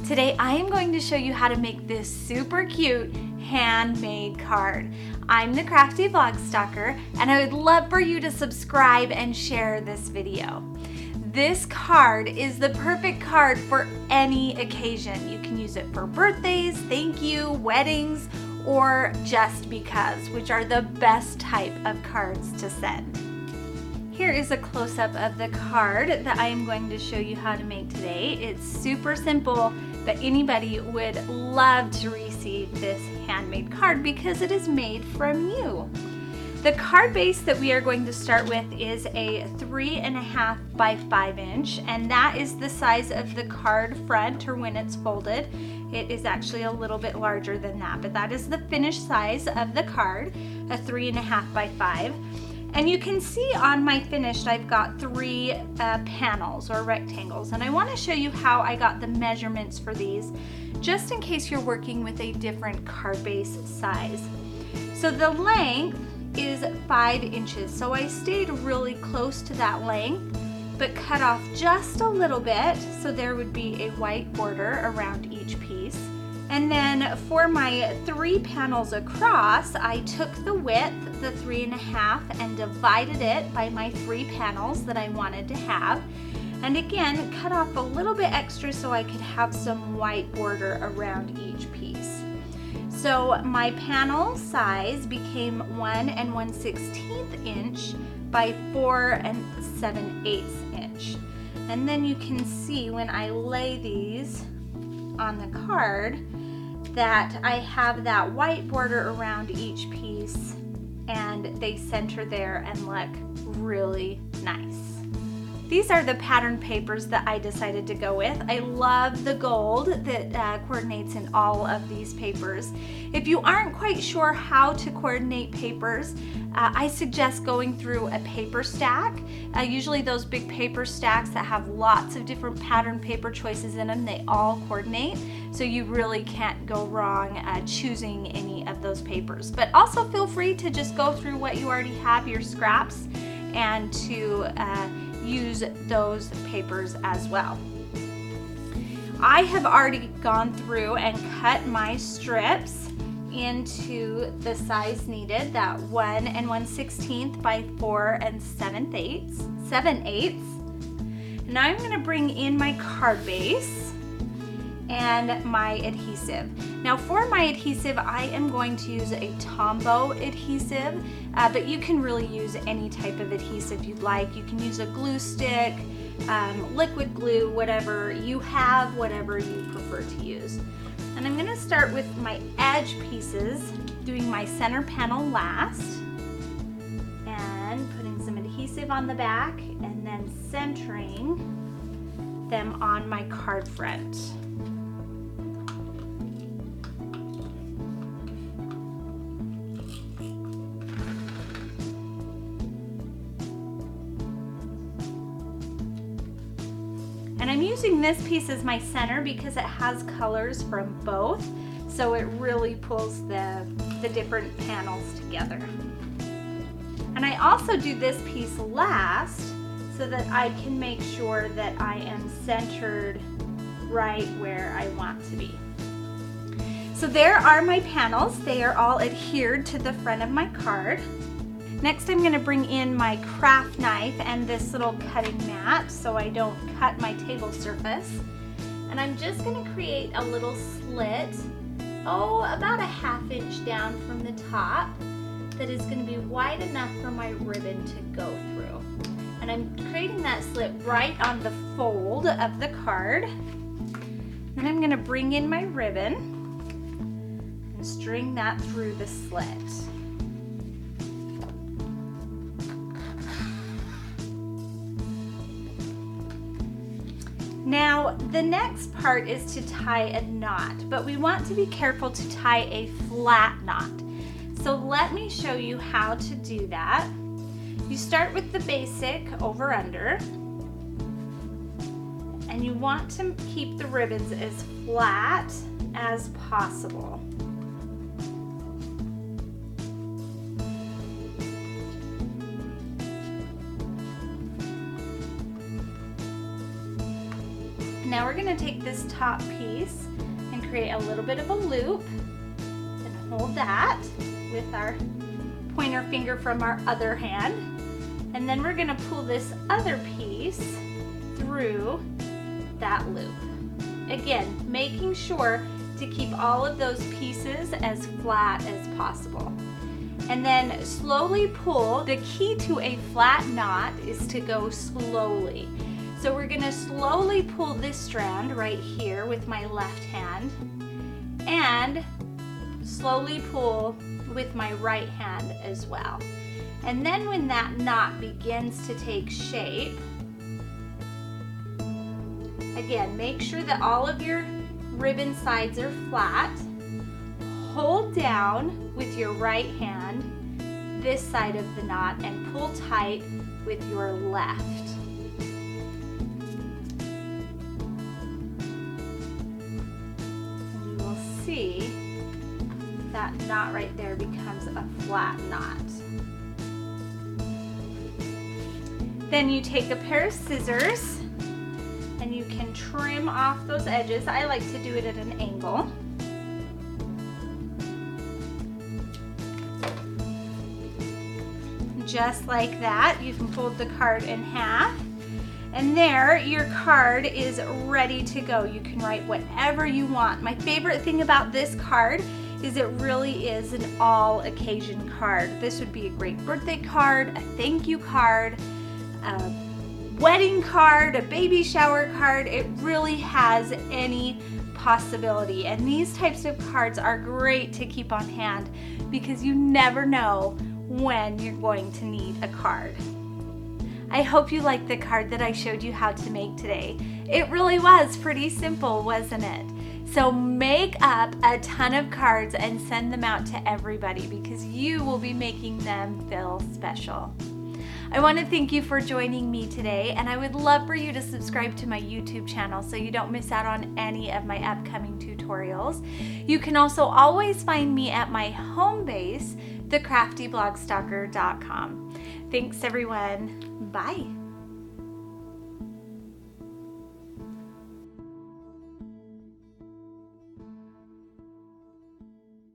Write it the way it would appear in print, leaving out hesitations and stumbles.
Today I am going to show you how to make this super cute handmade card. I'm the Crafty Vlog Stalker, and I would love for you to subscribe and share this video. This card is the perfect card for any occasion. You can use it for birthdays, thank you, weddings, or just because, which are the best type of cards to send. Here is a close-up of the card that I am going to show you how to make today. It's super simple, but anybody would love to receive this handmade card because it is made from you. The card base that we are going to start with is a 3.5 by 5 inch, and that is the size of the card front, or when it's folded. It is actually a little bit larger than that, but that is the finished size of the card, a 3.5 by 5. And you can see on my finished, I've got 3 panels or rectangles, and I want to show you how I got the measurements for these, just in case you're working with a different card base size. So the length is 5 inches, so I stayed really close to that length, but cut off just a little bit, so there would be a white border around each piece. And then for my 3 panels across, I took the width, the 3.5, and divided it by my 3 panels that I wanted to have. And again, cut off a little bit extra so I could have some white border around each piece. So my panel size became 1 1/16 inch by 4 7/8 inch. And then you can see when I lay these on the card that I have that white border around each piece, and they center there and look really nice. These are the pattern papers that I decided to go with. I love the gold that coordinates in all of these papers. If you aren't quite sure how to coordinate papers, I suggest going through a paper stack. Usually those big paper stacks that have lots of different pattern paper choices in them, they all coordinate. So you really can't go wrong choosing any of those papers. But also feel free to just go through what you already have, your scraps, and to use those papers as well. I have already gone through and cut my strips into the size needed, that 1 1/16 by 4 7/8. Now I'm going to bring in my card base and my adhesive. Now for my adhesive, I am going to use a Tombow adhesive, but you can really use any type of adhesive you'd like. You can use a glue stick, liquid glue, whatever you have, whatever you prefer to use. And I'm going to start with my edge pieces, doing my center panel last, and putting some adhesive on the back, and then centering them on my card front. And I'm using this piece as my center because it has colors from both, so it really pulls the different panels together. And I also do this piece last so that I can make sure that I am centered right where I want to be. So there are my panels. They are all adhered to the front of my card. Next, I'm going to bring in my craft knife and this little cutting mat so I don't cut my table surface. And I'm just going to create a little slit, about a 1/2 inch down from the top, that is going to be wide enough for my ribbon to go through. And I'm creating that slit right on the fold of the card. Then I'm going to bring in my ribbon and string that through the slit. Now, the next part is to tie a knot, but we want to be careful to tie a flat knot. So let me show you how to do that. You start with the basic over under, and you want to keep the ribbons as flat as possible. Now we're going to take this top piece and create a little bit of a loop and hold that with our pointer finger from our other hand. And then we're going to pull this other piece through that loop. Again, making sure to keep all of those pieces as flat as possible. And then slowly pull. The key to a flat knot is to go slowly. So we're going to slowly pull this strand right here with my left hand and slowly pull with my right hand as well. And then when that knot begins to take shape, again, make sure that all of your ribbon sides are flat. Hold down with your right hand this side of the knot and pull tight with your left. See, that knot right there becomes a flat knot. Then you take a pair of scissors and you can trim off those edges. I like to do it at an angle. Just like that, you can fold the card in half. And there, your card is ready to go. You can write whatever you want. My favorite thing about this card is it really is an all occasion card. This would be a great birthday card, a thank you card, a wedding card, a baby shower card. It really has any possibility. And these types of cards are great to keep on hand because you never know when you're going to need a card. I hope you liked the card that I showed you how to make today. It really was pretty simple, wasn't it? So make up a ton of cards and send them out to everybody because you will be making them feel special. I want to thank you for joining me today, and I would love for you to subscribe to my YouTube channel so you don't miss out on any of my upcoming tutorials. You can also always find me at my home base, thecraftyvlogstalker.com. Thanks everyone. Bye.